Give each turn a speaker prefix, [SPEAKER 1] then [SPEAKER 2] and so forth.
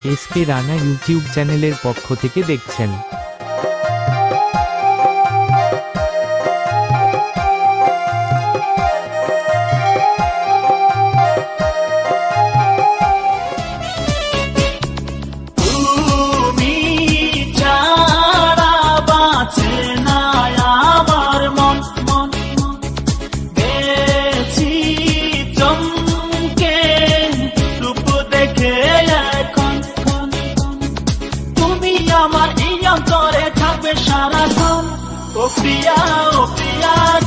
[SPEAKER 1] SK Rana YouTube চ্যানেলের পক্ষ থেকে দেখছেন।
[SPEAKER 2] আমার এই অন্তরে থাকবে সারাক্ষণ। ও প্রিয়া, ও প্রিয়া।